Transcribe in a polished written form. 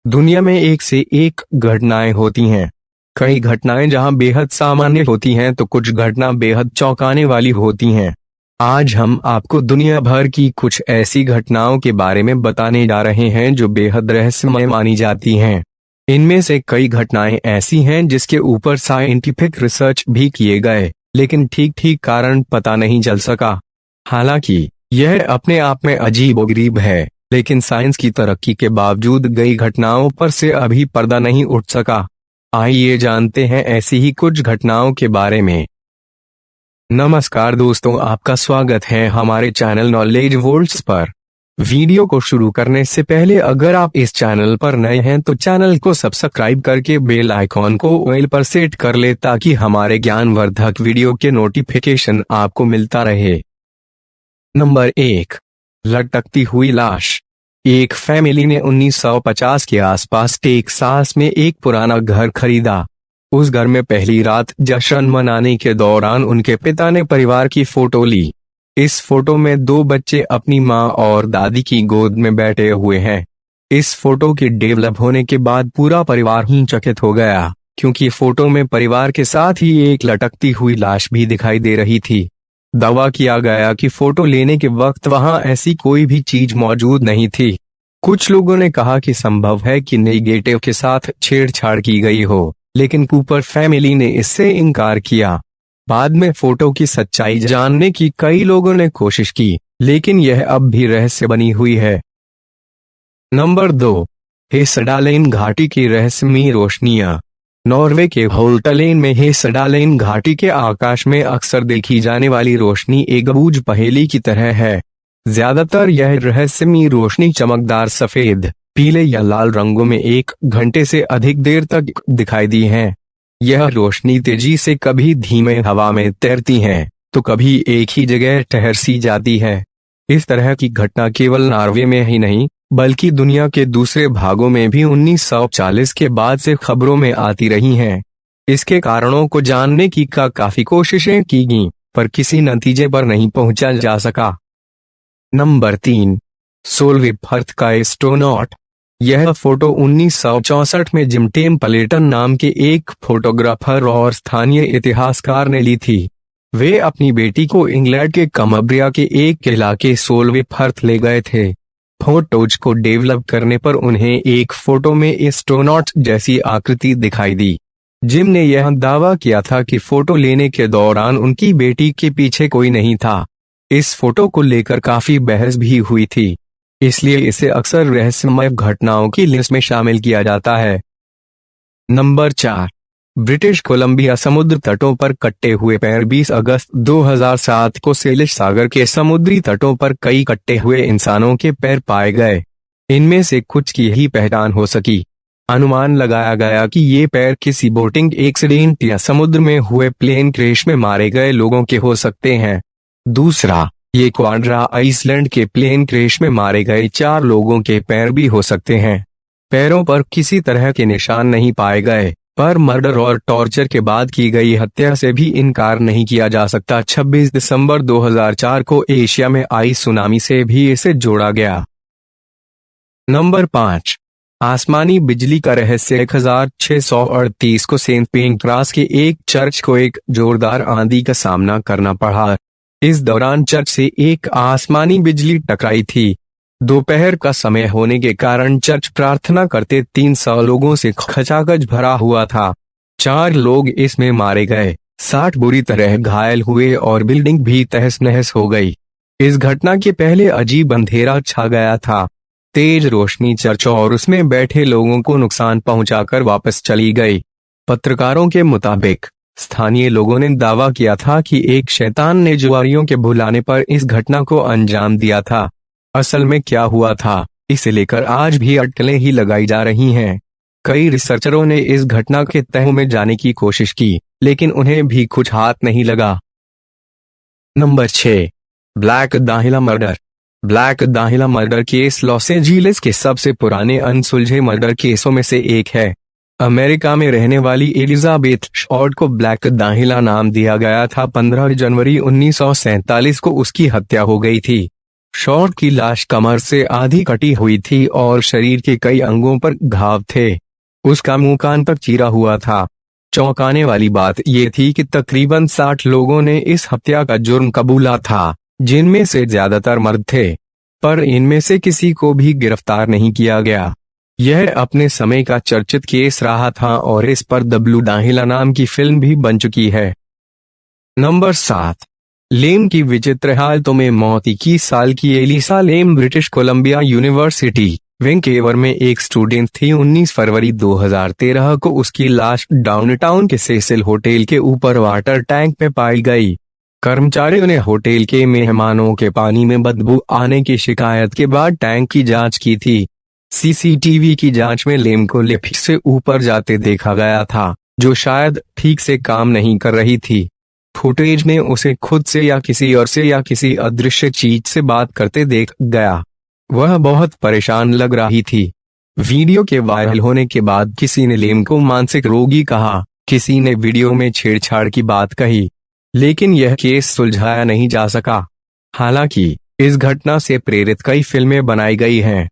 दुनिया में एक से एक घटनाएं होती हैं। कई घटनाएं जहां बेहद सामान्य होती हैं तो कुछ घटना बेहद चौंकाने वाली होती हैं। आज हम आपको दुनिया भर की कुछ ऐसी घटनाओं के बारे में बताने जा रहे हैं जो बेहद रहस्यमय मानी जाती हैं। इनमें से कई घटनाएं ऐसी हैं जिसके ऊपर साइंटिफिक रिसर्च भी किए गए, लेकिन ठीक ठीक कारण पता नहीं चल सका। हालांकि यह अपने आप में अजीबोगरीब है, लेकिन साइंस की तरक्की के बावजूद कई घटनाओं पर से अभी पर्दा नहीं उठ सका। आइए जानते हैं ऐसी ही कुछ घटनाओं के बारे में। नमस्कार दोस्तों, आपका स्वागत है हमारे चैनल नॉलेज वर्ल्ड्स पर। वीडियो को शुरू करने से पहले अगर आप इस चैनल पर नए हैं तो चैनल को सब्सक्राइब करके बेल आइकॉन को ऑल पर सेट कर ले ताकि हमारे ज्ञानवर्धक वीडियो के नोटिफिकेशन आपको मिलता रहे। नंबर 1, लटकती हुई लाश। एक फैमिली ने 1950 के आसपास टेक्सास में एक पुराना घर खरीदा। उस घर में पहली रात जश्न मनाने के दौरान उनके पिता ने परिवार की फोटो ली। इस फोटो में दो बच्चे अपनी माँ और दादी की गोद में बैठे हुए हैं। इस फोटो के डेवलप होने के बाद पूरा परिवार ही चकित हो गया, क्योंकि फोटो में परिवार के साथ ही एक लटकती हुई लाश भी दिखाई दे रही थी। दावा किया गया कि फोटो लेने के वक्त वहां ऐसी कोई भी चीज मौजूद नहीं थी। कुछ लोगों ने कहा कि संभव है कि नेगेटिव के साथ छेड़छाड़ की गई हो, लेकिन कूपर फैमिली ने इससे इनकार किया। बाद में फोटो की सच्चाई जानने की कई लोगों ने कोशिश की, लेकिन यह अब भी रहस्य बनी हुई है। नंबर 2, हेसडालेन घाटी की रहस्यमयी रोशनियां। नॉर्वे के होल्टलेन में हेसडालेन घाटी के आकाश में अक्सर देखी जाने वाली रोशनी एक अबूझ पहेली की तरह है। ज्यादातर यह रहस्यमयी रोशनी चमकदार सफेद, पीले या लाल रंगों में 1 घंटे से अधिक देर तक दिखाई दी है। यह रोशनी तेजी से कभी धीमे हवा में तैरती है तो कभी एक ही जगह ठहर सी जाती है। इस तरह की घटना केवल नॉर्वे में ही नहीं बल्कि दुनिया के दूसरे भागों में भी 1940 के बाद से खबरों में आती रही हैं। इसके कारणों को जानने की काफी कोशिशें की गईं, पर किसी नतीजे पर नहीं पहुंचा जा सका। नंबर 3, सोलवे अर्थ का एस्ट्रोनॉट। यह फोटो 1964 में जिम टेम्पलेटन नाम के एक फोटोग्राफर और स्थानीय इतिहासकार ने ली थी। वे अपनी बेटी को इंग्लैंड के कम्ब्रिया के एक इलाके सोलवे अर्थ ले गए थे। फोटोज को डेवलप करने पर उन्हें एक फोटो में एस्ट्रोनॉट जैसी आकृति दिखाई दी। जिम ने यह दावा किया था कि फोटो लेने के दौरान उनकी बेटी के पीछे कोई नहीं था। इस फोटो को लेकर काफी बहस भी हुई थी, इसलिए इसे अक्सर रहस्यमय घटनाओं की लिस्ट में शामिल किया जाता है। नंबर 4, ब्रिटिश कोलंबिया समुद्र तटों पर कटे हुए पैर। 20 अगस्त 2007 को सेलिश सागर के समुद्री तटों पर कई कटे हुए इंसानों के पैर पाए गए। इनमें से कुछ की ही पहचान हो सकी। अनुमान लगाया गया कि ये पैर किसी बोटिंग एक्सीडेंट या समुद्र में हुए प्लेन क्रैश में मारे गए लोगों के हो सकते हैं। दूसरा, ये क्वाड्रा आइसलैंड के प्लेन क्रैश में मारे गए 4 लोगों के पैर भी हो सकते हैं। पैरों पर किसी तरह के निशान नहीं पाए गए, पर मर्डर और टॉर्चर के बाद की गई हत्या से भी इनकार नहीं किया जा सकता। 26 दिसंबर 2004 को एशिया में आई सुनामी से भी इसे जोड़ा गया। नंबर 5, आसमानी बिजली का रहस्य। 1638 को सेंट पेंक्रास के एक चर्च को एक जोरदार आंधी का सामना करना पड़ा। इस दौरान चर्च से एक आसमानी बिजली टकराई थी। दोपहर का समय होने के कारण चर्च प्रार्थना करते 300 लोगों से खचाखच भरा हुआ था। 4 लोग इसमें मारे गए, 60 बुरी तरह घायल हुए और बिल्डिंग भी तहस नहस हो गई। इस घटना के पहले अजीब अंधेरा छा गया था। तेज रोशनी चर्च और उसमें बैठे लोगों को नुकसान पहुंचाकर वापस चली गई। पत्रकारों के मुताबिक स्थानीय लोगों ने दावा किया था कि एक शैतान ने जुआरियों के बुलाने पर इस घटना को अंजाम दिया था। असल में क्या हुआ था, इसे लेकर आज भी अटकलें ही लगाई जा रही हैं। कई रिसर्चरों ने इस घटना के तह में जाने की कोशिश की, लेकिन उन्हें भी कुछ हाथ नहीं लगा। Number 6, Black Dahlia murder. Black Dahlia murder case Los Angeles के सबसे पुराने अनसुलझे मर्डर केसों में से एक है। अमेरिका में रहने वाली एलिजाबेथ शॉर्ट को ब्लैक दाहिला नाम दिया गया था। 15 जनवरी 1947 को उसकी हत्या हो गई थी। शॉर्ट की लाश कमर से आधी कटी हुई थी और शरीर के कई अंगों पर घाव थे। उसका मुंह कान तक चीरा हुआ था। चौंकाने वाली बात यह थी कि तकरीबन 60 लोगों ने इस हत्या का जुर्म कबूला था, जिनमें से ज्यादातर मर्द थे, पर इनमें से किसी को भी गिरफ्तार नहीं किया गया। यह अपने समय का चर्चित केस रहा था और इस पर द ब्लू डाहिला नाम की फिल्म भी बन चुकी है। नंबर 7, लेम की विचित्र हालतों में मौत। 21 साल की एलिसा लेम ब्रिटिश कोलंबिया यूनिवर्सिटी वैंकूवर में एक स्टूडेंट थी। 19 फरवरी 2013 को उसकी लाश डाउनटाउन के सेसिल होटल के ऊपर वाटर टैंक में पाई गई। कर्मचारियों ने होटल के मेहमानों के पानी में बदबू आने की शिकायत के बाद टैंक की जांच की थी। सीसीटीवी की जांच में लेम को लिफ्ट से ऊपर जाते देखा गया था, जो शायद ठीक से काम नहीं कर रही थी। फुटेज में उसे खुद से या किसी और से या किसी अदृश्य चीज से बात करते देख गया। वह बहुत परेशान लग रही थी। वीडियो के वायरल होने के बाद किसी ने लेम को मानसिक रोगी कहा, किसी ने वीडियो में छेड़छाड़ की बात कही, लेकिन यह केस सुलझाया नहीं जा सका। हालांकि इस घटना से प्रेरित कई फिल्में बनाई गई हैं।